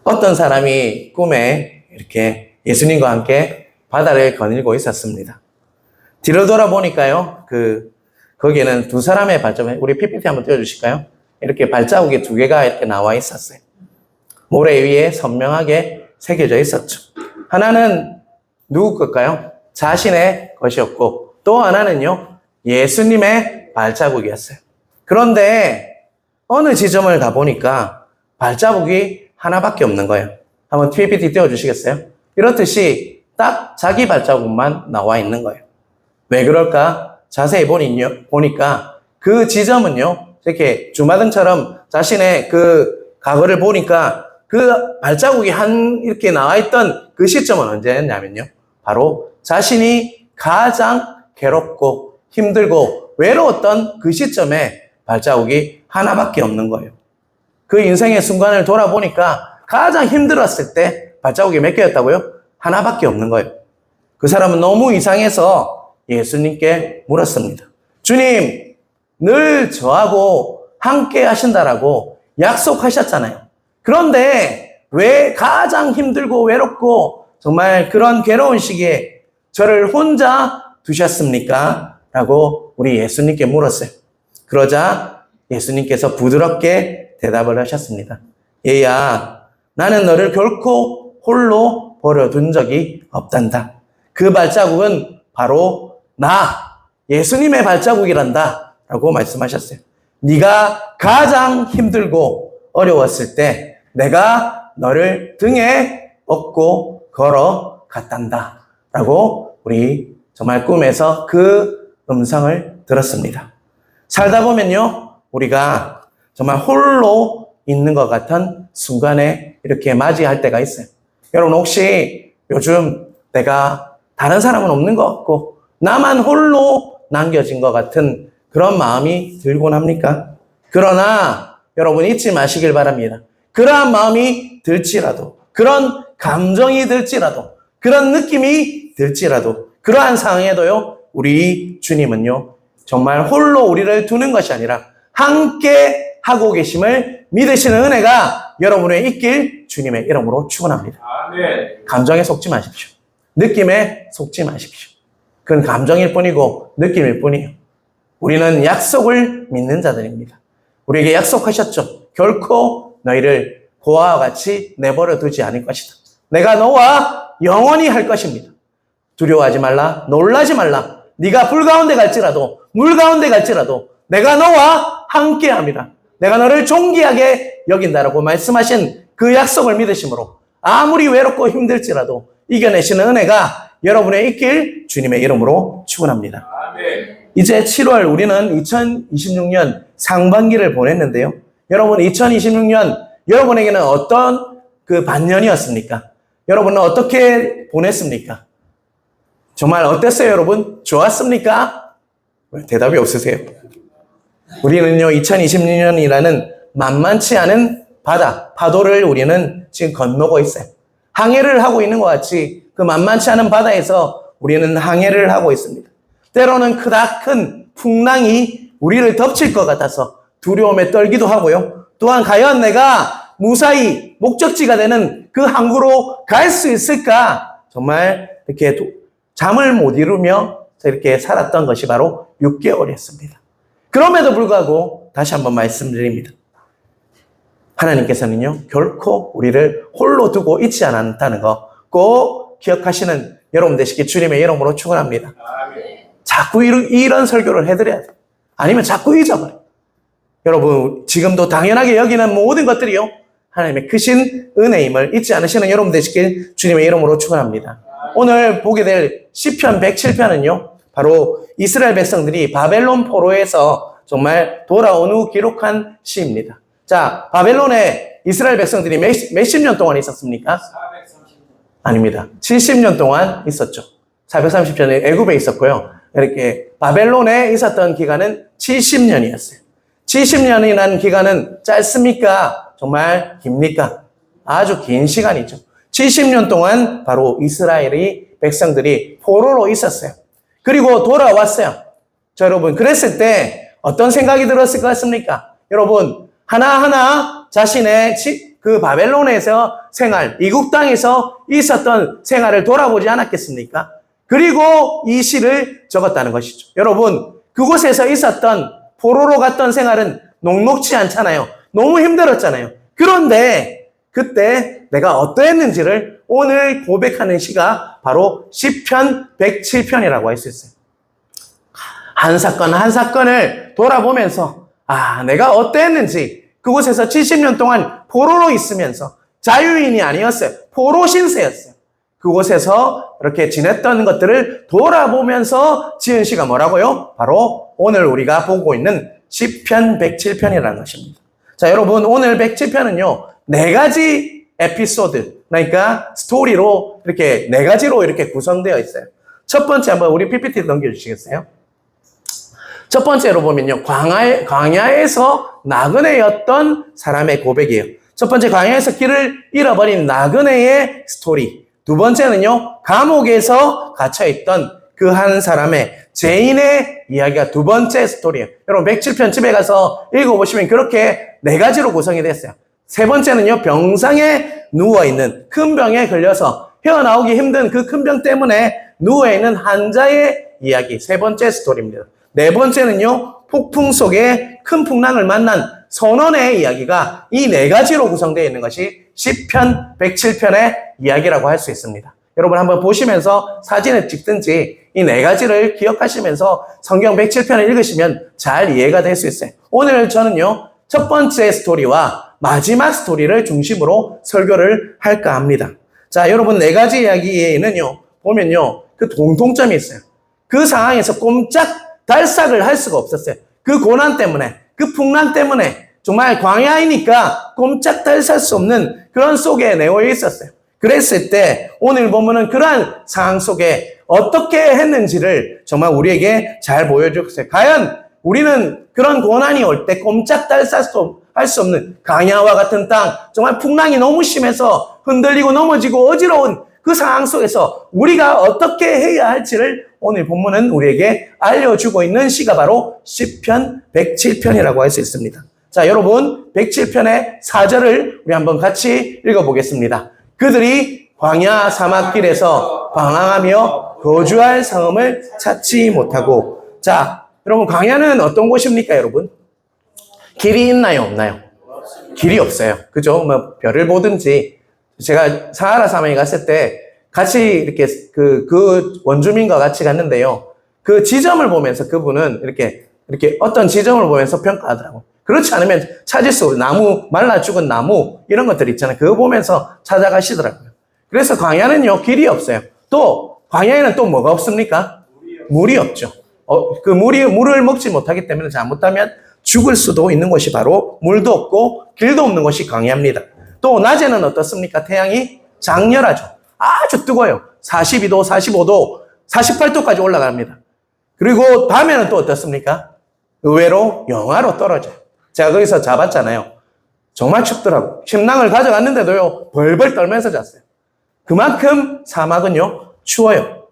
어떤 사람이 꿈에 이렇게 예수님과 함께 바다를 거닐고 있었습니다. 뒤로 돌아보니까요, 거기에는 두 사람의 발자국, 우리 PPT 한번 띄워주실까요? 이렇게 발자국이 두 개가 이렇게 나와 있었어요. 모래 위에 선명하게 새겨져 있었죠. 하나는 누구 걸까요? 자신의 것이었고, 또 하나는요, 예수님의 발자국이었어요. 그런데 어느 지점을 가보니까 발자국이 하나밖에 없는 거예요. 한번 PPT 띄워주시겠어요? 이렇듯이 딱 자기 발자국만 나와 있는 거예요. 왜 그럴까? 자세히 보니까 그 지점은요, 이렇게 주마등처럼 자신의 그 과거를 보니까 그 발자국이 이렇게 나와 있던 그 시점은 언제였냐면요. 바로 자신이 가장 괴롭고 힘들고 외로웠던 그 시점에 발자국이 하나밖에 없는 거예요. 그 인생의 순간을 돌아보니까 가장 힘들었을 때 발자국이 몇 개였다고요? 하나밖에 없는 거예요. 그 사람은 너무 이상해서 예수님께 물었습니다. 주님, 늘 저하고 함께 하신다라고 약속하셨잖아요. 그런데 왜 가장 힘들고 외롭고 정말 그런 괴로운 시기에 저를 혼자 두셨습니까? 라고 우리 예수님께 물었어요. 그러자 예수님께서 부드럽게 대답을 하셨습니다. 얘야, 나는 너를 결코 홀로 버려둔 적이 없단다. 그 발자국은 바로 예수님의 발자국이란다 라고 말씀하셨어요. 네가 가장 힘들고 어려웠을 때 내가 너를 등에 업고 걸어갔단다 라고 우리 정말 꿈에서 그 음성을 들었습니다. 살다 보면요, 우리가 정말 홀로 있는 것 같은 순간에 이렇게 맞이할 때가 있어요. 여러분, 혹시 요즘 내가 다른 사람은 없는 것 같고 나만 홀로 남겨진 것 같은 그런 마음이 들곤 합니까? 그러나 여러분 잊지 마시길 바랍니다. 그러한 마음이 들지라도, 그런 감정이 들지라도, 그런 느낌이 들지라도, 그러한 상황에도요, 우리 주님은요, 정말 홀로 우리를 두는 것이 아니라 함께 하고 계심을 믿으시는 은혜가 여러분에 있길 주님의 이름으로 축원합니다. 아멘. 감정에 속지 마십시오. 느낌에 속지 마십시오. 그건 감정일 뿐이고 느낌일 뿐이에요. 우리는 약속을 믿는 자들입니다. 우리에게 약속하셨죠. 결코 너희를 고아와 같이 내버려 두지 않을 것이다. 내가 너와 영원히 할 것입니다. 두려워하지 말라, 놀라지 말라. 네가 불 가운데 갈지라도, 물 가운데 갈지라도 내가 너와 함께함이라. 내가 너를 존귀하게 여긴다라고 말씀하신 그 약속을 믿으심으로 아무리 외롭고 힘들지라도 이겨내시는 은혜가 여러분의 있길 주님의 이름으로 축원합니다. 아멘. 이제 7월 우리는 2026년 상반기를 보냈는데요. 여러분, 2026년 여러분에게는 어떤 그 반년이었습니까? 여러분은 어떻게 보냈습니까? 정말 어땠어요, 여러분? 좋았습니까? 왜 대답이 없으세요? 우리는요, 2026년이라는 만만치 않은 파도를 우리는 지금 건너고 있어요. 항해를 하고 있는 것 같이 그 만만치 않은 바다에서 우리는 항해를 하고 있습니다. 때로는 크다큰 풍랑이 우리를 덮칠 것 같아서 두려움에 떨기도 하고요. 또한 과연 내가 무사히 목적지가 되는 그 항구로 갈 수 있을까? 정말 이렇게 잠을 못 이루며 이렇게 살았던 것이 바로 6개월이었습니다. 그럼에도 불구하고 다시 한번 말씀드립니다. 하나님께서는요, 결코 우리를 홀로 두고 있지 않았다는 거 꼭 기억하시는 여러분 되시기 주님의 이름으로 축원합니다. 자꾸 이런 설교를 해드려야 돼요. 아니면 자꾸 잊어버려요. 여러분, 지금도 당연하게 여기는 모든 것들이요, 하나님의 크신 은혜임을 잊지 않으시는 여러분 되시길 주님의 이름으로 축원합니다. 오늘 보게 될 시편 107편은요, 바로 이스라엘 백성들이 바벨론 포로에서 정말 돌아온 후 기록한 시입니다. 자, 바벨론에 이스라엘 백성들이 몇십 년 동안 있었습니까? 430년. 아닙니다. 70년 동안 있었죠. 430년에 애굽에 있었고요. 이렇게 바벨론에 있었던 기간은 70년이었어요. 70년이라는 기간은 짧습니까? 정말 깁니까? 아주 긴 시간이죠. 70년 동안 바로 이스라엘의 백성들이 포로로 있었어요. 그리고 돌아왔어요. 자, 여러분, 그랬을 때 어떤 생각이 들었을 것 같습니까? 여러분, 하나하나 자신의 그 바벨론에서 생활, 이국 땅에서 있었던 생활을 돌아보지 않았겠습니까? 그리고 이 시를 적었다는 것이죠. 여러분, 그곳에서 있었던 포로로 갔던 생활은 녹록지 않잖아요. 너무 힘들었잖아요. 그런데 그때 내가 어떠했는지를 오늘 고백하는 시가 바로 시편 107편이라고 할 수 있어요. 한 사건 한 사건을 돌아보면서 내가 어떠했는지, 그곳에서 70년 동안 포로로 있으면서 자유인이 아니었어요. 포로 신세였어요. 그곳에서 이렇게 지냈던 것들을 돌아보면서 지은 시가 뭐라고요? 바로 오늘 우리가 보고 있는 시편 107편이라는 것입니다. 자, 여러분, 오늘 107편은요, 4가지 에피소드, 그러니까 스토리로 이렇게 4가지로 이렇게 구성되어 있어요. 첫 번째 한번 우리 PPT 넘겨주시겠어요? 첫 번째로 보면요, 광야에서 나그네였던 사람의 고백이에요. 첫 번째, 광야에서 길을 잃어버린 나그네의 스토리. 두 번째는요, 감옥에서 갇혀있던 그 한 사람의 죄인의 이야기가 두 번째 스토리예요. 여러분, 107편 집에 가서 읽어보시면 그렇게 4가지로 구성이 됐어요. 세 번째는요, 병상에 누워있는, 큰 병에 걸려서 헤어나오기 힘든 그 큰 병 때문에 누워있는 환자의 이야기, 세 번째 스토리입니다. 네 번째는요, 폭풍 속에 큰 풍랑을 만난 선원의 이야기가 이 4가지로 구성되어 있는 것이 시편 107편의 이야기라고 할 수 있습니다. 여러분 한번 보시면서 사진을 찍든지 이 4가지를 기억하시면서 성경 107편을 읽으시면 잘 이해가 될 수 있어요. 오늘 저는요, 첫 번째 스토리와 마지막 스토리를 중심으로 설교를 할까 합니다. 자, 여러분 4가지 이야기에는요, 보면요, 그 공통점이 있어요. 그 상황에서 꼼짝달싹을 할 수가 없었어요. 그 고난 때문에, 그 풍랑 때문에 정말 광야이니까 꼼짝달싹 수 없는 그런 속에 내놓여 있었어요. 그랬을 때 오늘 보면은 그러한 상황 속에 어떻게 했는지를 정말 우리에게 잘 보여줬어요. 과연 우리는 그런 고난이 올 때 꼼짝달싹 할 수 없는 광야와 같은 땅, 정말 풍랑이 너무 심해서 흔들리고 넘어지고 어지러운 그 상황 속에서 우리가 어떻게 해야 할지를 오늘 본문은 우리에게 알려주고 있는 시가 바로 시편 107편이라고 할 수 있습니다. 자, 여러분 107편의 4절을 우리 한번 같이 읽어보겠습니다. 그들이 광야 사막길에서 방황하며 거주할 성읍을 찾지 못하고. 자, 여러분 광야는 어떤 곳입니까, 여러분? 길이 있나요, 없나요? 길이 없어요. 그죠? 뭐 별을 보든지. 제가 사하라 사막에 갔을 때 같이 이렇게 그 원주민과 같이 갔는데요. 그 지점을 보면서 그분은 이렇게 어떤 지점을 보면서 평가하더라고요. 그렇지 않으면 찾을 수 없어요. 나무, 말라 죽은 나무, 이런 것들 있잖아요. 그거 보면서 찾아가시더라고요. 그래서 광야는요, 길이 없어요. 또, 광야에는 또 뭐가 없습니까? 물이 없죠. 물을 먹지 못하기 때문에 잘못하면 죽을 수도 있는 곳이 바로 물도 없고 길도 없는 곳이 광야입니다. 또, 낮에는 어떻습니까? 태양이 장렬하죠. 아주 뜨거워요. 42도, 45도, 48도까지 올라갑니다. 그리고 밤에는 또 어떻습니까? 의외로 영하로 떨어져요. 제가 거기서 자봤잖아요. 정말 춥더라고. 침낭을 가져갔는데도요, 벌벌 떨면서 잤어요. 그만큼 사막은요, 추워요.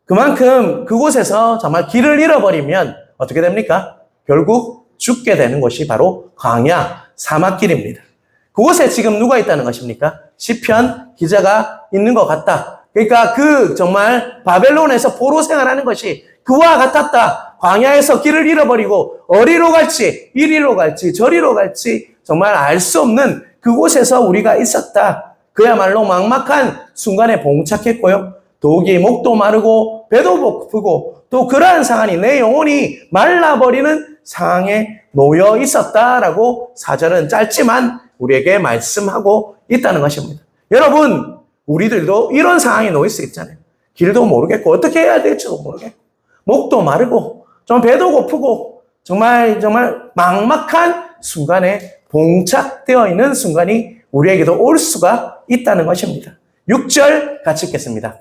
그만큼 그곳에서 정말 길을 잃어버리면 어떻게 됩니까? 결국 죽게 되는 곳이 바로 광야, 사막길입니다. 그곳에 지금 누가 있다는 것입니까? 시편 기자가 있는 것 같다. 그러니까 정말 바벨론에서 포로 생활하는 것이 그와 같았다. 광야에서 길을 잃어버리고 어디로 갈지, 이리로 갈지, 저리로 갈지 정말 알 수 없는 그곳에서 우리가 있었다. 그야말로 막막한 순간에 봉착했고요. 더욱이 목도 마르고 배도 고프고 또 그러한 상황이 내 영혼이 말라버리는 상황에 놓여 있었다라고 4절은 짧지만 우리에게 말씀하고 있다는 것입니다. 여러분, 우리들도 이런 상황에 놓일 수 있잖아요. 길도 모르겠고 어떻게 해야 될지도 모르겠고 목도 마르고 좀 배도 고프고 정말 막막한 순간에 봉착되어 있는 순간이 우리에게도 올 수가 있다는 것입니다. 6절 같이 읽겠습니다.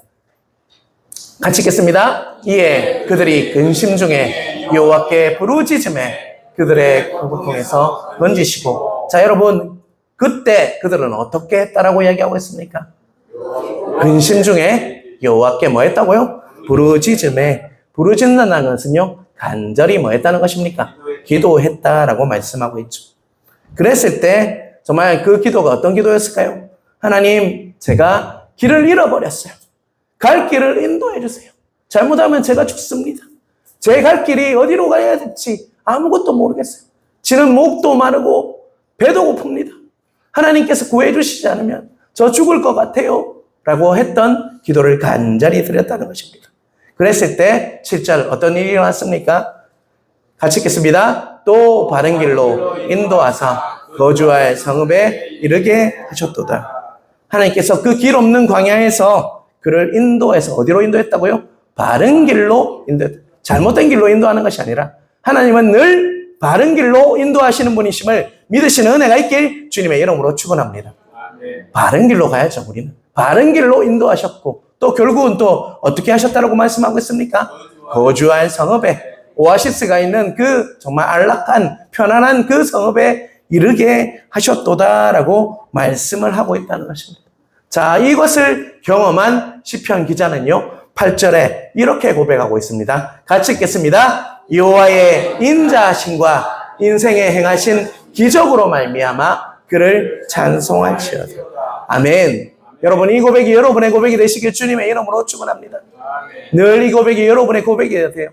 같이 읽겠습니다. 이에 그들이 근심 중에 여호와께 부르짖음에 그들의 고통에서 건지시고. 자, 여러분, 그때 그들은 어떻게 했다라고 이야기하고 있습니까? 근심 중에 여호와께 뭐 했다고요? 부르짖음에. 부르짖는다는 것은요, 간절히 뭐 했다는 것입니까? 기도했다라고 말씀하고 있죠. 그랬을 때 정말 그 기도가 어떤 기도였을까요? 하나님, 제가 길을 잃어버렸어요. 갈 길을 인도해 주세요. 잘못하면 제가 죽습니다. 제 갈 길이 어디로 가야 될지 아무것도 모르겠어요. 지는 목도 마르고 배도 고픕니다. 하나님께서 구해 주시지 않으면 저 죽을 것 같아요. 라고 했던 기도를 간절히 드렸다는 것입니다. 그랬을 때 7절 어떤 일이 일어났습니까? 같이 읽겠습니다. 또 바른 길로 인도하사 거주할 성읍에 이르게 하셨도다. 하나님께서 그 길 없는 광야에서 그를 인도해서 어디로 인도했다고요? 바른 길로 인도했다. 잘못된 길로 인도하는 것이 아니라 하나님은 늘 바른 길로 인도하시는 분이심을 믿으시는 은혜가 있길 주님의 이름으로 축원합니다. 바른 길로 가야죠. 우리는 바른 길로 인도하셨고 또 결국은 또 어떻게 하셨다고 말씀하고 있습니까? 거주할 성읍에 오아시스가 있는 그 정말 안락한 편안한 그 성읍에 이르게 하셨도다라고 말씀을 하고 있다는 것입니다. 자, 이것을 경험한 시편 기자는요 8절에 이렇게 고백하고 있습니다. 같이 읽겠습니다. 여호와의 인자하심과 인생에 행하신 기적으로 말미암아 그를 찬송할지어다. 아멘. 여러분, 이 고백이 여러분의 고백이 되시길 주님의 이름으로 축원합니다. 늘 이 고백이 여러분의 고백이 되세요.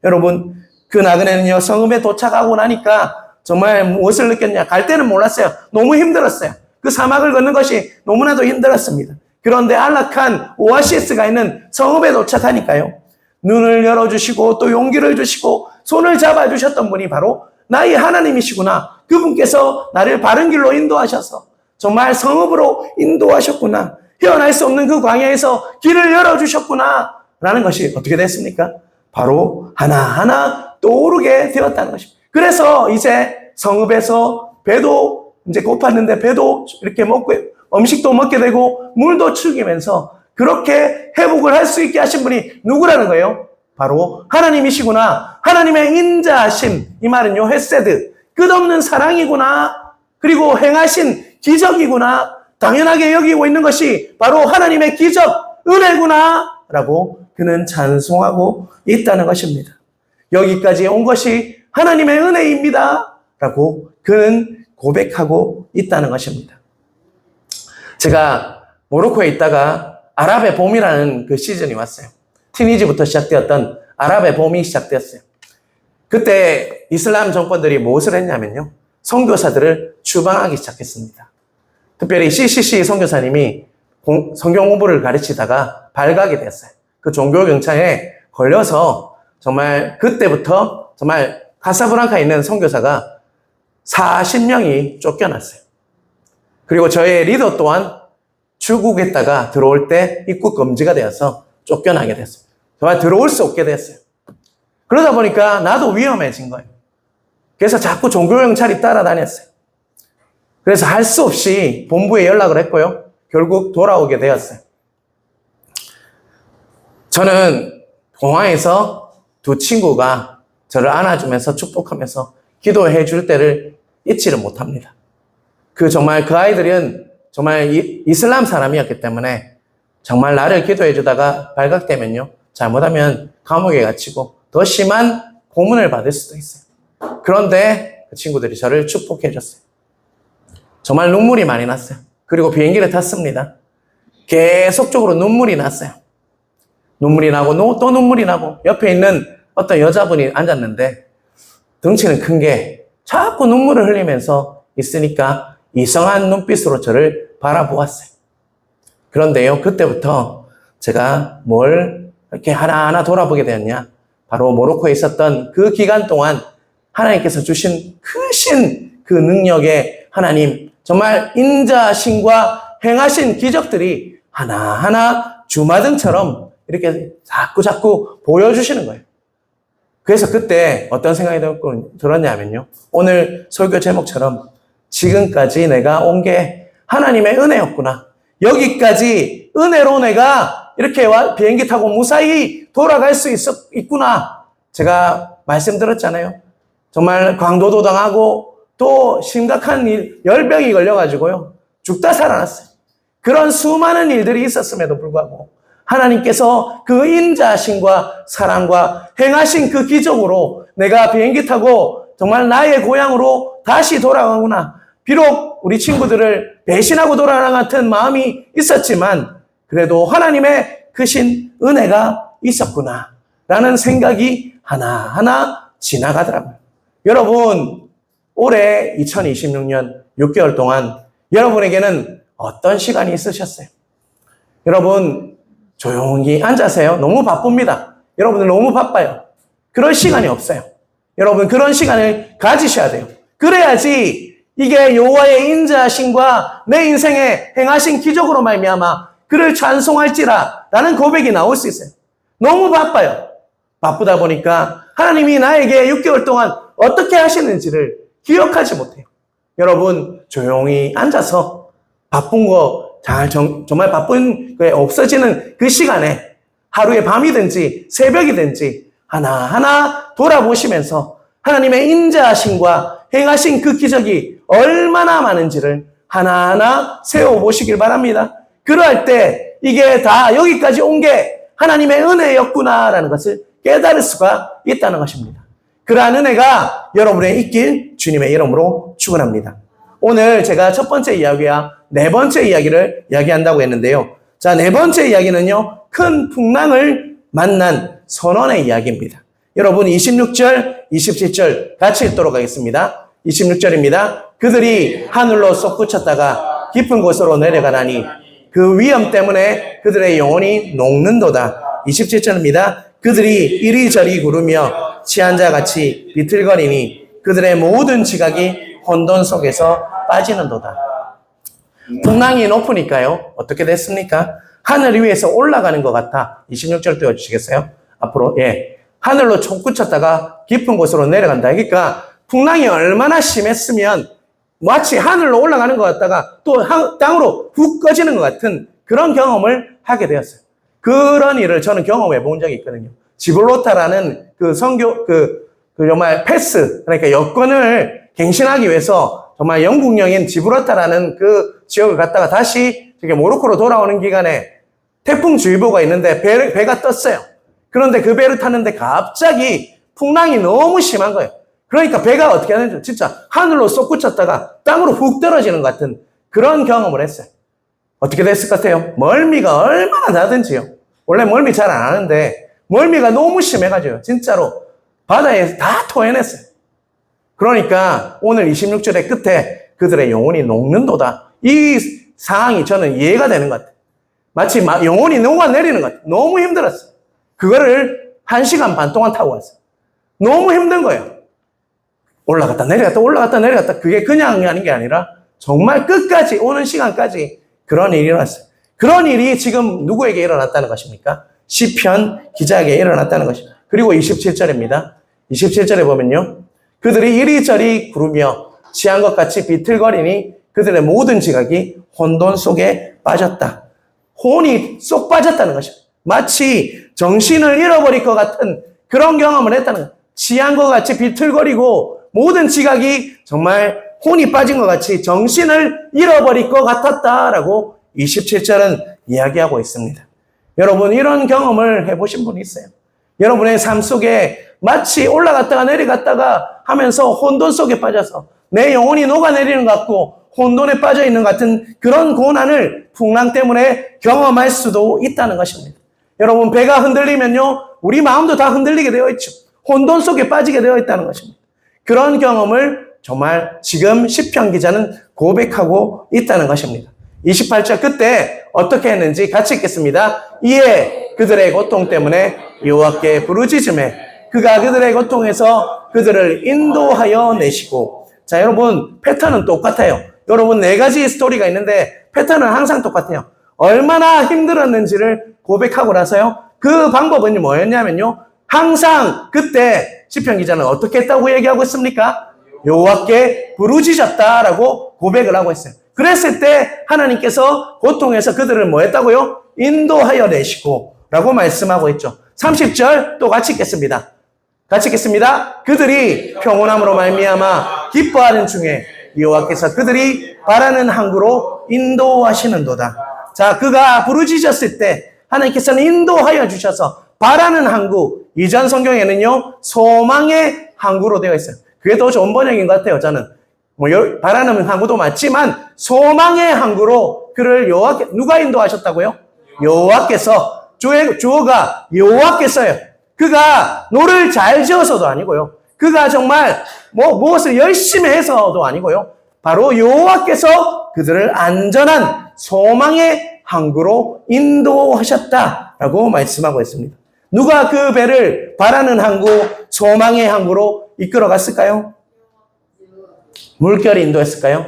여러분, 그 나그네는요 성읍에 도착하고 나니까 정말 무엇을 느꼈냐? 갈 때는 몰랐어요. 너무 힘들었어요. 그 사막을 걷는 것이 너무나도 힘들었습니다. 그런데 안락한 오아시스가 있는 성읍에 도착하니까요 눈을 열어주시고 또 용기를 주시고 손을 잡아주셨던 분이 바로 나의 하나님이시구나. 그분께서 나를 바른 길로 인도하셔서 정말 성읍으로 인도하셨구나. 헤어날 수 없는 그 광야에서 길을 열어주셨구나. 라는 것이 어떻게 됐습니까? 바로 하나하나 떠오르게 되었다는 것입니다. 그래서 이제 성읍에서 배도 이제 고팠는데 배도 이렇게 먹고 음식도 먹게 되고 물도 즐기면서 그렇게 회복을 할 수 있게 하신 분이 누구라는 거예요? 바로 하나님이시구나. 하나님의 인자하심. 이 말은요 헤세드, 끝없는 사랑이구나. 그리고 행하신 기적이구나. 당연하게 여기고 있는 것이 바로 하나님의 기적, 은혜구나 라고 그는 찬송하고 있다는 것입니다. 여기까지 온 것이 하나님의 은혜입니다 라고 그는 고백하고 있다는 것입니다. 제가 모로코에 있다가 아랍의 봄이라는 그 시즌이 왔어요. 티니지부터 시작되었던 아랍의 봄이 시작되었어요. 그때 이슬람 정권들이 무엇을 했냐면요 선교사들을 추방하기 시작했습니다. 특별히 CCC 선교사님이 성경 공부를 가르치다가 발각이 됐어요. 그 종교경찰에 걸려서 정말 그때부터 정말 카사브랑카에 있는 선교사가 40명이 쫓겨났어요. 그리고 저의 리더 또한 출국했다가 들어올 때 입국 금지가 되어서 쫓겨나게 됐어요. 정말 들어올 수 없게 됐어요. 그러다 보니까 나도 위험해진 거예요. 그래서 자꾸 종교경찰이 따라다녔어요. 그래서 할 수 없이 본부에 연락을 했고요. 결국 돌아오게 되었어요. 저는 공항에서 두 친구가 저를 안아주면서 축복하면서 기도해 줄 때를 잊지를 못합니다. 정말 그 아이들은 정말 이슬람 사람이었기 때문에 정말 나를 기도해 주다가 발각되면요 잘못하면 감옥에 갇히고 더 심한 고문을 받을 수도 있어요. 그런데 그 친구들이 저를 축복해 줬어요. 정말 눈물이 많이 났어요. 그리고 비행기를 탔습니다. 계속적으로 눈물이 났어요. 눈물이 나고 또 눈물이 나고 옆에 있는 어떤 여자분이 앉았는데 덩치는 큰 게 자꾸 눈물을 흘리면서 있으니까 이상한 눈빛으로 저를 바라보았어요. 그런데요 그때부터 제가 뭘 이렇게 하나하나 돌아보게 되었냐, 바로 모로코에 있었던 그 기간 동안 하나님께서 주신 크신 그 능력의 하나님, 정말 인자하심과 행하신 기적들이 하나하나 주마등처럼 이렇게 자꾸 보여주시는 거예요. 그래서 그때 어떤 생각이 들었냐면요 오늘 설교 제목처럼 지금까지 내가 온 게 하나님의 은혜였구나. 여기까지 은혜로 내가 이렇게 비행기 타고 무사히 돌아갈 수 있구나. 제가 말씀드렸잖아요. 정말 강도도 당하고 또 심각한 열병이 걸려가지고요 죽다 살아났어요. 그런 수많은 일들이 있었음에도 불구하고 하나님께서 그 인자하심과 사랑과 행하신 그 기적으로 내가 비행기 타고 정말 나의 고향으로 다시 돌아가구나. 비록 우리 친구들을 배신하고 돌아가는 같은 마음이 있었지만 그래도 하나님의 크신 은혜가 있었구나 라는 생각이 하나하나 지나가더라고요. 여러분, 올해 2026년 6개월 동안 여러분에게는 어떤 시간이 있으셨어요? 여러분, 조용히 앉아세요. 너무 바쁩니다. 여러분들 너무 바빠요. 그럴 시간이 없어요. 여러분, 그런 시간을 가지셔야 돼요. 그래야지 이게 여호와의 인자하심과 내 인생에 행하신 기적으로 말미암아 그를 찬송할지라 라는 고백이 나올 수 있어요. 너무 바빠요. 바쁘다 보니까 하나님이 나에게 6개월 동안 어떻게 하시는지를 기억하지 못해요. 여러분, 조용히 앉아서 바쁜 거 정말 바쁜 거에 없어지는 그 시간에 하루의 밤이든지 새벽이든지 하나하나 돌아보시면서 하나님의 인자하심과 행하신 그 기적이 얼마나 많은지를 하나하나 세워보시길 바랍니다. 그럴 때 이게 다 여기까지 온 게 하나님의 은혜였구나라는 것을 깨달을 수가 있다는 것입니다. 그러한 은혜가 여러분의 있길 주님의 이름으로 축원합니다. 오늘 제가 첫 번째 이야기와 네 번째 이야기를 이야기한다고 했는데요. 자, 네 번째 이야기는요, 큰 풍랑을 만난 선원의 이야기입니다. 여러분 26절, 27절 같이 읽도록 하겠습니다. 26절입니다. 그들이 하늘로 솟구쳤다가 깊은 곳으로 내려가나니 그 위험 때문에 그들의 영혼이 녹는도다. 27절입니다. 그들이 이리저리 구르며 취한 자같이 비틀거리니 그들의 모든 지각이 혼돈 속에서 빠지는도다. 풍랑이 높으니까요. 어떻게 됐습니까? 하늘 위에서 올라가는 것 같아. 26절 띄워주시겠어요? 앞으로. 예. 하늘로 솟구쳤다가 깊은 곳으로 내려간다. 그러니까 풍랑이 얼마나 심했으면 마치 하늘로 올라가는 것 같다가 또 땅으로 훅 꺼지는 것 같은 그런 경험을 하게 되었어요. 그런 일을 저는 경험해 본 적이 있거든요. 지브롤타라는 그 정말 패스, 그러니까 여권을 갱신하기 위해서 정말 영국령인 지브롤타라는 그 지역을 갔다가 다시 모로코로 돌아오는 기간에 태풍주의보가 있는데 배가 떴어요. 그런데 그 배를 탔는데 갑자기 풍랑이 너무 심한 거예요. 그러니까 배가 어떻게 하는지 진짜 하늘로 솟구쳤다가 땅으로 훅 떨어지는 것 같은 그런 경험을 했어요. 어떻게 됐을 것 같아요? 멀미가 얼마나 나든지요. 원래 멀미 잘 안 하는데 멀미가 너무 심해가지고 진짜로 바다에 다 토해냈어요. 그러니까 오늘 26절의 끝에 그들의 영혼이 녹는도다. 이 상황이 저는 이해가 되는 것 같아요. 마치 영혼이 녹아내리는 것 같아요. 너무 힘들었어요. 그거를 1시간 반 동안 타고 왔어요. 너무 힘든 거예요. 올라갔다 내려갔다 올라갔다 내려갔다. 그게 그냥 하는 게 아니라 정말 끝까지 오는 시간까지 그런 일이 일어났어요. 그런 일이 지금 누구에게 일어났다는 것입니까? 시편 기자에게 일어났다는 것입니다. 그리고 27절입니다. 27절에 보면요. 그들이 이리저리 구르며 취한 것 같이 비틀거리니 그들의 모든 지각이 혼돈 속에 빠졌다. 혼이 쏙 빠졌다는 것입니다. 마치 정신을 잃어버릴 것 같은 그런 경험을 했다는 거예요. 취한 것 같이 비틀거리고 모든 지각이 정말 혼이 빠진 것 같이 정신을 잃어버릴 것 같았다라고 27절은 이야기하고 있습니다. 여러분 이런 경험을 해보신 분이 있어요? 여러분의 삶 속에 마치 올라갔다가 내려갔다가 하면서 혼돈 속에 빠져서 내 영혼이 녹아내리는 것 같고 혼돈에 빠져 있는 것 같은 그런 고난을 풍랑 때문에 경험할 수도 있다는 것입니다. 여러분 배가 흔들리면요 우리 마음도 다 흔들리게 되어 있죠. 혼돈 속에 빠지게 되어 있다는 것입니다. 그런 경험을 정말 지금 시편 기자는 고백하고 있다는 것입니다. 28절 그때 어떻게 했는지 같이 읽겠습니다. 이에 그들의 고통 때문에 여호와께 부르짖으매 그가 그들의 고통에서 그들을 인도하여 내시고. 자 여러분 패턴은 똑같아요. 여러분 4가지 스토리가 있는데 패턴은 항상 똑같아요. 얼마나 힘들었는지를 고백하고 나서요. 그 방법은 뭐였냐면요. 항상 그때 시편 기자는 어떻게 했다고 얘기하고 있습니까? 여호와께 부르짖었다라고 고백을 하고 있어요. 그랬을 때 하나님께서 고통에서 그들을 뭐 했다고요? 인도하여 내시고 라고 말씀하고 있죠. 30절 또 같이 읽겠습니다. 같이 읽겠습니다. 그들이 평온함으로 말미암아 기뻐하는 중에 여호와께서 그들이 바라는 항구로 인도하시는도다. 자, 그가 부르짖었을 때 하나님께서는 인도하여 주셔서 바라는 항구, 이전 성경에는요 소망의 항구로 되어 있어요. 그게 더 좋은 번역인 것 같아요. 저는 바라는 항구도 맞지만 소망의 항구로 그를 누가 인도하셨다고요? 여호와께서. 주어가 여호와께서요. 그가 노를 잘 지어서도 아니고요. 그가 정말 무엇을 열심히 해서도 아니고요. 바로 여호와께서 그들을 안전한 소망의 항구로 인도하셨다라고 말씀하고 있습니다. 누가 그 배를 바라는 항구, 소망의 항구로 이끌어 갔을까요? 물결이 인도했을까요?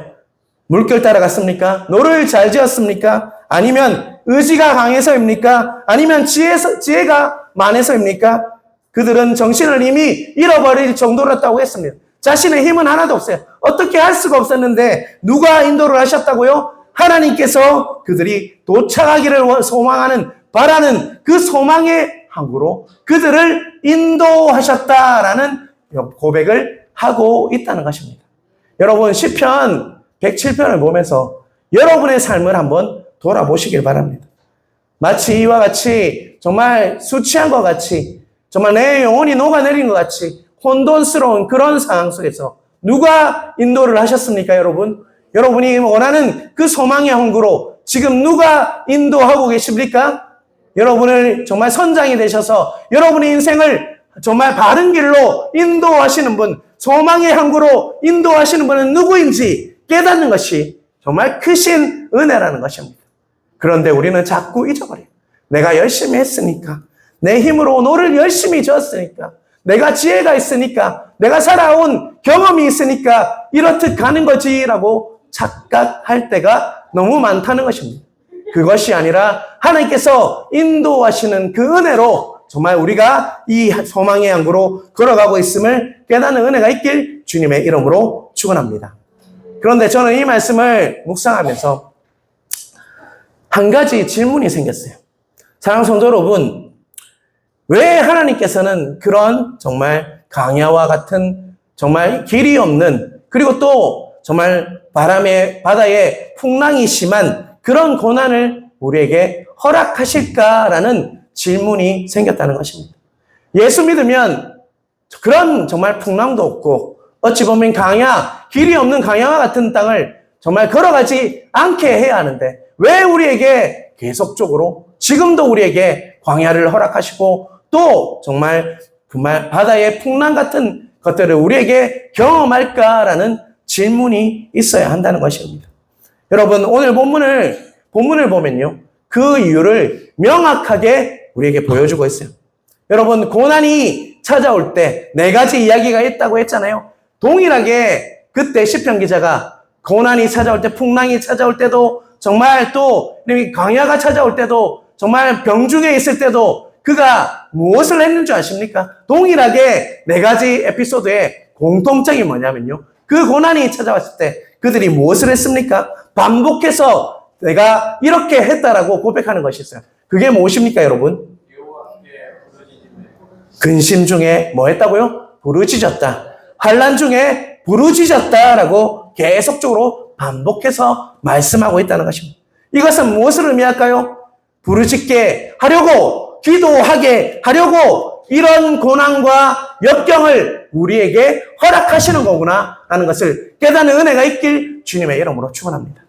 물결 따라갔습니까? 노를 잘 지었습니까? 아니면 의지가 강해서입니까? 아니면 지혜가 많아서입니까? 그들은 정신을 이미 잃어버릴 정도였다고 했습니다. 자신의 힘은 하나도 없어요. 어떻게 할 수가 없었는데 누가 인도를 하셨다고요? 하나님께서 그들이 도착하기를 소망하는, 바라는 그 소망의 항구로 그들을 인도하셨다라는 고백을 하고 있다는 것입니다. 여러분, 시편 107편을 보면서 여러분의 삶을 한번 돌아보시길 바랍니다. 마치 이와 같이 정말 수치한 것 같이, 정말 내 영혼이 녹아내린 것 같이 혼돈스러운 그런 상황 속에서 누가 인도를 하셨습니까, 여러분? 여러분이 원하는 그 소망의 항구로 지금 누가 인도하고 계십니까? 여러분을 정말 선장이 되셔서 여러분의 인생을 정말 바른 길로 인도하시는 분, 소망의 항구로 인도하시는 분은 누구인지 깨닫는 것이 정말 크신 은혜라는 것입니다. 그런데 우리는 자꾸 잊어버려요. 내가 열심히 했으니까, 내 힘으로 노를 열심히 지었으니까, 내가 지혜가 있으니까, 내가 살아온 경험이 있으니까 이렇듯 가는 거지라고 착각할 때가 너무 많다는 것입니다. 그것이 아니라 하나님께서 인도하시는 그 은혜로 정말 우리가 이 소망의 항구로 걸어가고 있음을 깨닫는 은혜가 있길 주님의 이름으로 축원합니다. 그런데 저는 이 말씀을 묵상하면서 한 가지 질문이 생겼어요. 사랑하는 성도 여러분, 왜 하나님께서는 그런 정말 강야와 같은 정말 길이 없는, 그리고 또 정말 바다에 풍랑이 심한 그런 고난을 우리에게 허락하실까라는 질문이 생겼다는 것입니다. 예수 믿으면 그런 정말 풍랑도 없고 어찌 보면 길이 없는 강야와 같은 땅을 정말 걸어가지 않게 해야 하는데 왜 우리에게 계속적으로 지금도 우리에게 광야를 허락하시고 또 정말 바다의 풍랑 같은 것들을 우리에게 경험할까라는 질문이 있어야 한다는 것입니다. 여러분, 오늘 본문을 보면요, 그 이유를 명확하게 우리에게 보여주고 있어요. 여러분, 고난이 찾아올 때 네 가지 이야기가 있다고 했잖아요. 동일하게 그때 시편 기자가 고난이 찾아올 때, 풍랑이 찾아올 때도, 정말 또 광야가 찾아올 때도, 정말 병중에 있을 때도 그가 무엇을 했는 줄 아십니까? 동일하게 네 가지 에피소드의 공통점이 뭐냐면요, 그 고난이 찾아왔을 때 그들이 무엇을 했습니까? 반복해서 내가 이렇게 했다라고 고백하는 것이 있어요. 그게 무엇입니까, 여러분? 근심 중에 뭐 했다고요? 부르짖었다. 환난 중에 부르짖었다라고 계속적으로 반복해서 말씀하고 있다는 것입니다. 이것은 무엇을 의미할까요? 부르짖게 하려고, 기도하게 하려고 이런 고난과 역경을 우리에게 허락하시는 거구나 라는 것을 깨닫는 은혜가 있길 주님의 이름으로 축원합니다.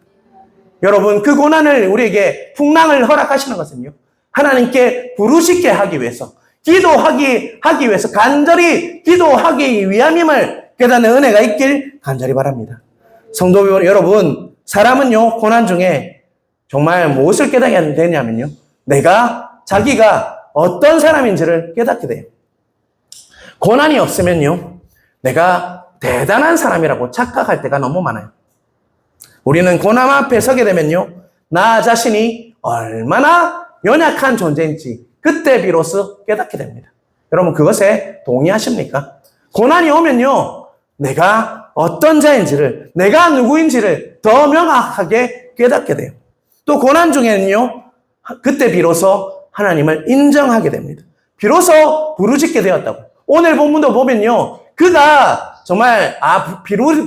여러분, 그 고난을 우리에게 풍랑을 허락하시는 것은요, 하나님께 부르짖게 하기 위해서, 기도하기 위해서, 간절히 기도하기 위함임을 깨닫는 은혜가 있길 간절히 바랍니다. 성도 여러분, 사람은요, 고난 중에 정말 무엇을 깨닫게 되냐면요, 자기가 어떤 사람인지를 깨닫게 돼요. 고난이 없으면요, 내가 대단한 사람이라고 착각할 때가 너무 많아요. 우리는 고난 앞에 서게 되면요, 나 자신이 얼마나 연약한 존재인지 그때 비로소 깨닫게 됩니다. 여러분, 그것에 동의하십니까? 고난이 오면요, 내가 어떤 자인지를, 내가 누구인지를 더 명확하게 깨닫게 돼요. 또 고난 중에는요, 그때 비로소 하나님을 인정하게 됩니다. 비로소 부르짖게 되었다고. 오늘 본문도 보면요, 그가 정말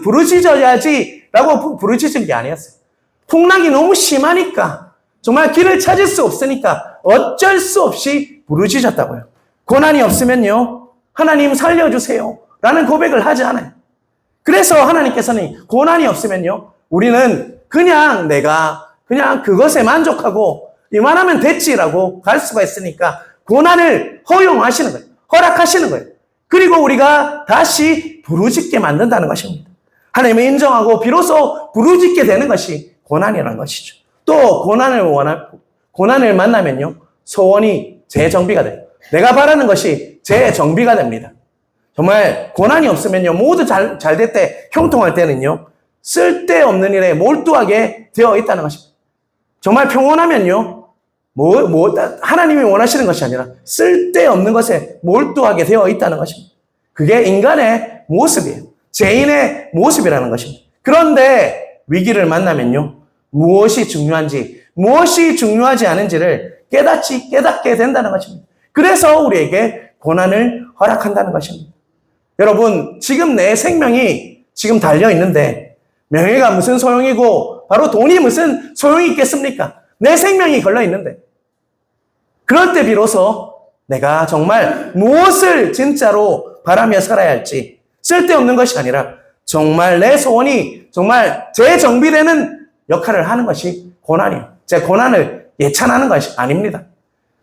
부르짖어야지 라고 부르짖은 게 아니었어요. 풍랑이 너무 심하니까, 정말 길을 찾을 수 없으니까 어쩔 수 없이 부르짖었다고요. 고난이 없으면요, 하나님 살려주세요 라는 고백을 하지 않아요. 그래서 하나님께서는 고난이 없으면요, 우리는 그냥 그냥 그것에 만족하고 이만하면 됐지라고 갈 수가 있으니까 고난을 허용하시는 거예요. 허락하시는 거예요. 그리고 우리가 다시 부르짖게 만든다는 것입니다. 하나님을 인정하고 비로소 부르짖게 되는 것이 고난이라는 것이죠. 또 고난을 만나면요, 소원이 재정비가 돼요. 내가 바라는 것이 재정비가 됩니다. 정말 고난이 없으면요, 모두 잘 될 때, 형통할 때는요, 쓸데없는 일에 몰두하게 되어 있다는 것입니다. 정말 평온하면요, 하나님이 원하시는 것이 아니라 쓸데없는 것에 몰두하게 되어 있다는 것입니다. 그게 인간의 모습이에요. 죄인의 모습이라는 것입니다. 그런데 위기를 만나면요, 무엇이 중요한지, 무엇이 중요하지 않은지를 깨닫게 된다는 것입니다. 그래서 우리에게 고난을 허락한다는 것입니다. 여러분, 지금 내 생명이 지금 달려 있는데 명예가 무슨 소용이고 바로 돈이 무슨 소용이 있겠습니까? 내 생명이 걸려 있는데, 그럴 때 비로소 내가 정말 무엇을 진짜로 바라며 살아야 할지, 쓸데없는 것이 아니라 정말 내 소원이 정말 재정비되는 역할을 하는 것이 고난이에요. 제 고난을 예찬하는 것이 아닙니다.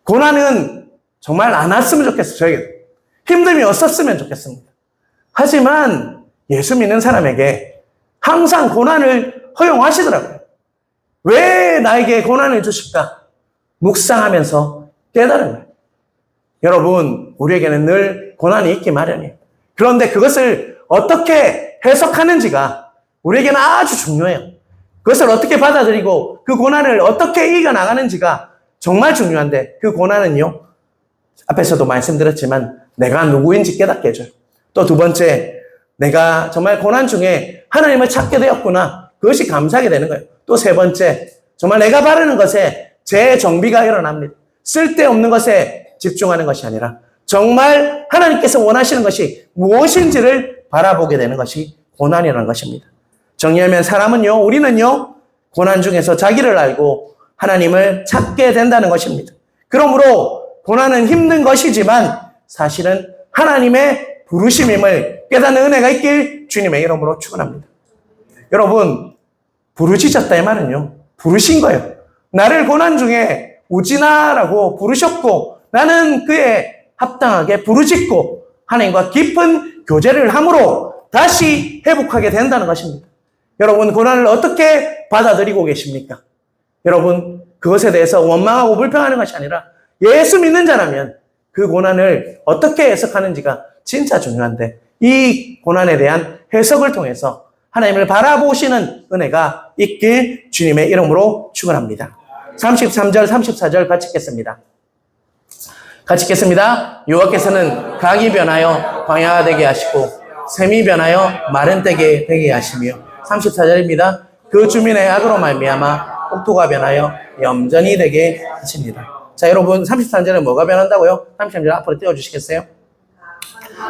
고난은 정말 안 왔으면 좋겠어요. 저에게 힘듦이 없었으면 좋겠습니다. 하지만 예수 믿는 사람에게 항상 고난을 허용하시더라고요. 왜 나에게 고난을 주실까? 묵상하면서 깨달은 거예요. 여러분, 우리에게는 늘 고난이 있기 마련이에요. 그런데 그것을 어떻게 해석하는지가 우리에게는 아주 중요해요. 그것을 어떻게 받아들이고 그 고난을 어떻게 이겨나가는지가 정말 중요한데, 그 고난은요, 앞에서도 말씀드렸지만 내가 누구인지 깨닫게 해줘요. 또 두 번째, 내가 정말 고난 중에 하나님을 찾게 되었구나, 그것이 감사하게 되는 거예요. 또 세 번째, 정말 내가 바르는 것에 재정비가 일어납니다. 쓸데없는 것에 집중하는 것이 아니라 정말 하나님께서 원하시는 것이 무엇인지를 바라보게 되는 것이 고난이라는 것입니다. 정리하면 우리는요, 고난 중에서 자기를 알고 하나님을 찾게 된다는 것입니다. 그러므로 고난은 힘든 것이지만 사실은 하나님의 부르심임을 깨닫는 은혜가 있길 주님의 이름으로 축원합니다. 여러분, 부르짖었다 이 말은요, 부르신 거예요. 나를 고난 중에 우지나라고 부르셨고 나는 그에 합당하게 부르짖고 하나님과 깊은 교제를 함으로 다시 회복하게 된다는 것입니다. 여러분, 고난을 어떻게 받아들이고 계십니까? 여러분, 그것에 대해서 원망하고 불평하는 것이 아니라 예수 믿는 자라면 그 고난을 어떻게 해석하는지가 진짜 중요한데, 이 고난에 대한 해석을 통해서 하나님을 바라보시는 은혜가 있길 주님의 이름으로 축원합니다. 33절, 34절 같이 읽겠습니다. 같이 읽겠습니다. 여호와께서는 각이 변하여 광야가 되게 하시고 샘이 변하여 마른 땅이 되게 하시며, 34절입니다. 그 주민의 악으로 말미암아 옥토가 변하여 염전이 되게 하십니다. 자, 여러분, 33절에 뭐가 변한다고요? 33절 앞으로 띄워주시겠어요?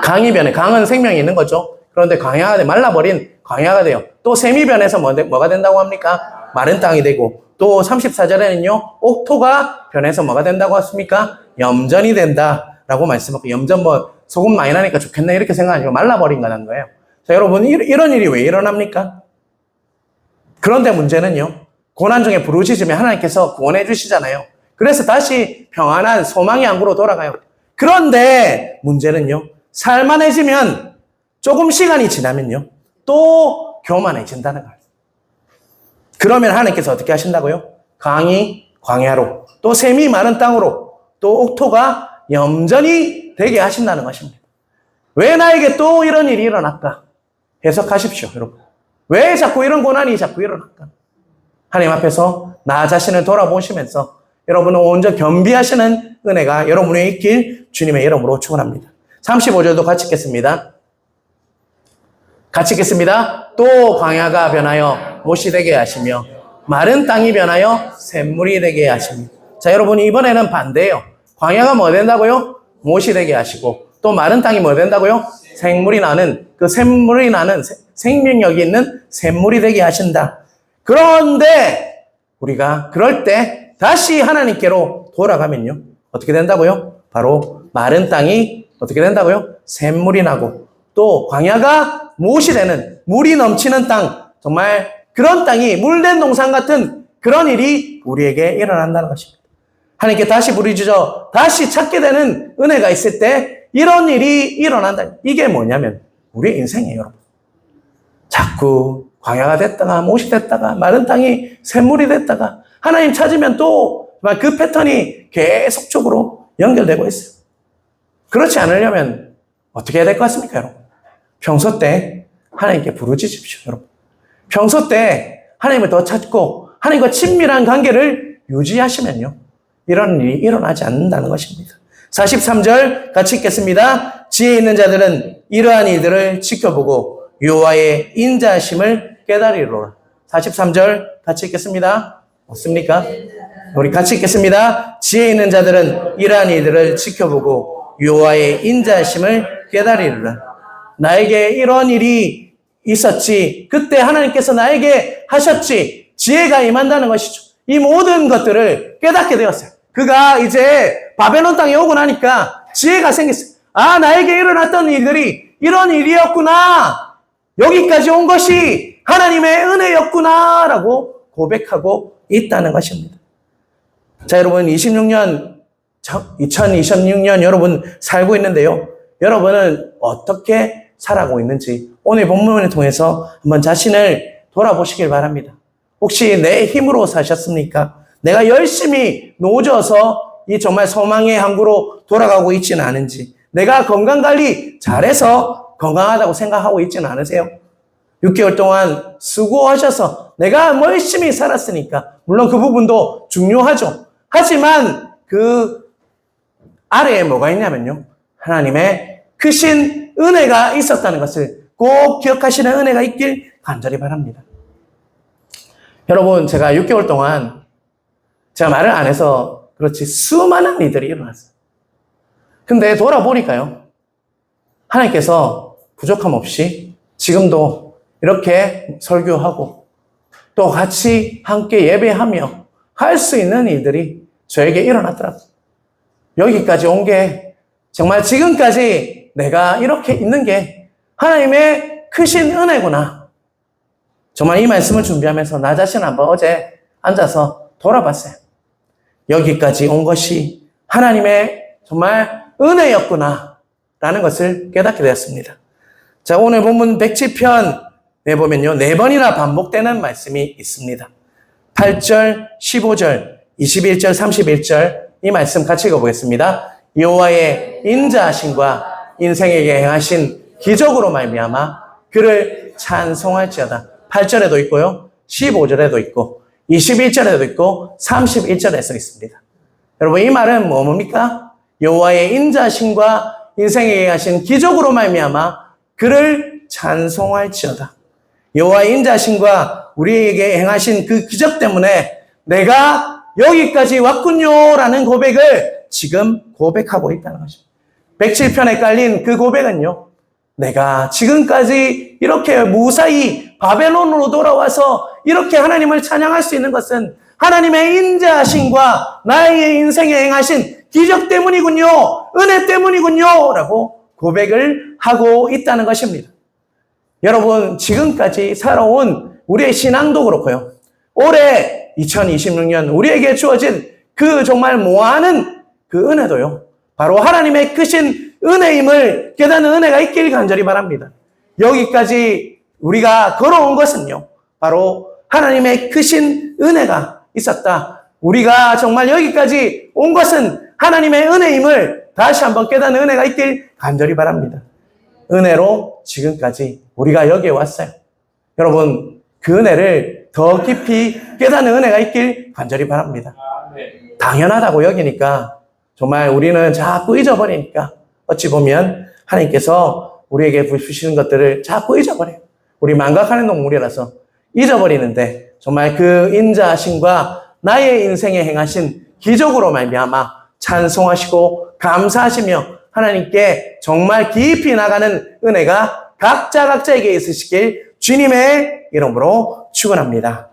강이 변해. 강은 생명이 있는 거죠. 그런데 광야가 돼, 말라버린 광야가 돼요. 또 샘이 변해서 뭐가 된다고 합니까? 마른 땅이 되고, 또 34절에는요, 옥토가 변해서 뭐가 된다고 했습니까? 염전이 된다라고 말씀하고, 염전 소금 많이 나니까 좋겠네 이렇게 생각하니까 말라버린 거라는 거예요. 자, 여러분, 이런 일이 왜 일어납니까? 그런데 문제는요, 고난 중에 부르짖으면 하나님께서 구원해 주시잖아요. 그래서 다시 평안한 소망의 안구로 돌아가요. 그런데 문제는요, 살만해지면 조금 시간이 지나면요, 또 교만해진다는 거예요. 그러면 하나님께서 어떻게 하신다고요? 강이 광야로, 또 샘이 마른 땅으로, 또 옥토가 염전이 되게 하신다는 것입니다. 왜 나에게 또 이런 일이 일어날까? 해석하십시오, 여러분. 왜 자꾸 이런 고난이 자꾸 일어날까? 하나님 앞에서 나 자신을 돌아보시면서 여러분은 온전 겸비하시는 은혜가 여러분에 있길 주님의 이름으로 축원합니다. 35절도 같이 읽겠습니다. 같이 읽겠습니다. 또 광야가 변하여 못이 되게 하시며 마른 땅이 변하여 샘물이 되게 하십니다. 자, 여러분, 이번에는 반대예요. 광야가 뭐 된다고요? 못이 되게 하시고, 또 마른 땅이 뭐 된다고요? 생물이 나는, 그 샘물이 나는 생명력이 있는 샘물이 되게 하신다. 그런데 우리가 그럴 때 다시 하나님께로 돌아가면요, 어떻게 된다고요? 바로 마른 땅이 어떻게 된다고요? 샘물이 나고, 또 광야가 무엇이 되는, 물이 넘치는 땅, 정말 그런 땅이 물된 동산 같은 그런 일이 우리에게 일어난다는 것입니다. 하나님께 다시 부르짖어 다시 찾게 되는 은혜가 있을 때 이런 일이 일어난다. 이게 뭐냐면 우리의 인생이에요, 여러분. 자꾸 광야가 됐다가 못이 됐다가 마른 땅이 샘물이 됐다가 하나님 찾으면 또 그 패턴이 계속적으로 연결되고 있어요. 그렇지 않으려면 어떻게 해야 될 것 같습니까, 여러분? 평소 때 하나님께 부르짖으십시오, 여러분. 평소 때 하나님을 더 찾고 하나님과 친밀한 관계를 유지하시면요, 이런 일이 일어나지 않는다는 것입니다. 43절 같이 읽겠습니다. 지혜 있는 자들은 이러한 일들을 지켜보고 여호와의 인자하심을 깨달으리로라. 43절 같이 읽겠습니다. 없습니까? 우리 같이 읽겠습니다. 지혜 있는 자들은 이러한 일들을 지켜보고 여호와의 인자하심을 깨달으리로라. 나에게 이런 일이 있었지, 그때 하나님께서 나에게 하셨지, 지혜가 임한다는 것이죠. 이 모든 것들을 깨닫게 되었어요. 그가 이제 바벨론 땅에 오고 나니까 지혜가 생겼어요. 아, 나에게 일어났던 일들이 이런 일이었구나. 여기까지 온 것이 하나님의 은혜였구나. 라고 고백하고 있다는 것입니다. 자, 여러분, 2026년 여러분 살고 있는데요. 여러분은 어떻게 살아가고 있는지 오늘 본문을 통해서 한번 자신을 돌아보시길 바랍니다. 혹시 내 힘으로 사셨습니까? 내가 열심히 노져서 이 정말 소망의 항구로 돌아가고 있지는 않은지, 내가 건강관리 잘해서 건강하다고 생각하고 있지는 않으세요? 6개월 동안 수고하셔서 내가 열심히 살았으니까 물론 그 부분도 중요하죠. 하지만 그 아래에 뭐가 있냐면요, 하나님의 크신 은혜가 있었다는 것을 꼭 기억하시는 은혜가 있길 간절히 바랍니다. 여러분, 제가 6개월 동안 제가 말을 안 해서 그렇지 수많은 일들이 일어났어요. 근데 돌아보니까요, 하나님께서 부족함 없이 지금도 이렇게 설교하고 또 같이 함께 예배하며 할 수 있는 일들이 저에게 일어났더라고요. 여기까지 온 게 정말 지금까지 내가 이렇게 있는 게 하나님의 크신 은혜구나. 정말 이 말씀을 준비하면서 나 자신 한번 어제 앉아서 돌아봤어요. 여기까지 온 것이 하나님의 정말 은혜였구나 라는 것을 깨닫게 되었습니다. 자, 오늘 본문 107편에 보면요, 4번이나 반복되는 말씀이 있습니다. 8절, 15절, 21절, 31절 이 말씀 같이 읽어보겠습니다. 여호와의 인자하심과 인생에게 행하신 기적으로 말미암아 그를 찬송할지어다. 8절에도 있고요, 15절에도 있고 21절에도 있고 31절에 써 있습니다. 여러분, 이 말은 뭡니까? 여호와의 인자하심과 인생에게 하신 기적으로 말미암아 그를 찬송할지어다. 여호와의 인자하심과 우리에게 행하신 그 기적 때문에 내가 여기까지 왔군요라는 고백을 지금 고백하고 있다는 것입니다. 107편에 깔린 그 고백은요, 내가 지금까지 이렇게 무사히 바벨론으로 돌아와서 이렇게 하나님을 찬양할 수 있는 것은 하나님의 인자하심과 나의 인생에 행하신 기적 때문이군요, 은혜 때문이군요 라고 고백을 하고 있다는 것입니다. 여러분, 지금까지 살아온 우리의 신앙도 그렇고요, 올해 2026년 우리에게 주어진 그 정말 모아하는 그 은혜도요, 바로 하나님의 크신 은혜임을 깨닫는 은혜가 있길 간절히 바랍니다. 여기까지 우리가 걸어온 것은요, 바로 하나님의 크신 은혜가 있었다. 우리가 정말 여기까지 온 것은 하나님의 은혜임을 다시 한번 깨닫는 은혜가 있길 간절히 바랍니다. 은혜로 지금까지 우리가 여기에 왔어요. 여러분, 그 은혜를 더 깊이 깨닫는 은혜가 있길 간절히 바랍니다. 당연하다고 여기니까 정말 우리는 자꾸 잊어버리니까 어찌 보면 하나님께서 우리에게 주시는 것들을 자꾸 잊어버려요. 우리 망각하는 동물이라서 잊어버리는데, 정말 그 인자하심과 나의 인생에 행하신 기적으로 말미암아 찬송하시고 감사하시며 하나님께 정말 깊이 나가는 은혜가 각자에게 있으시길 주님의 이름으로 축원합니다.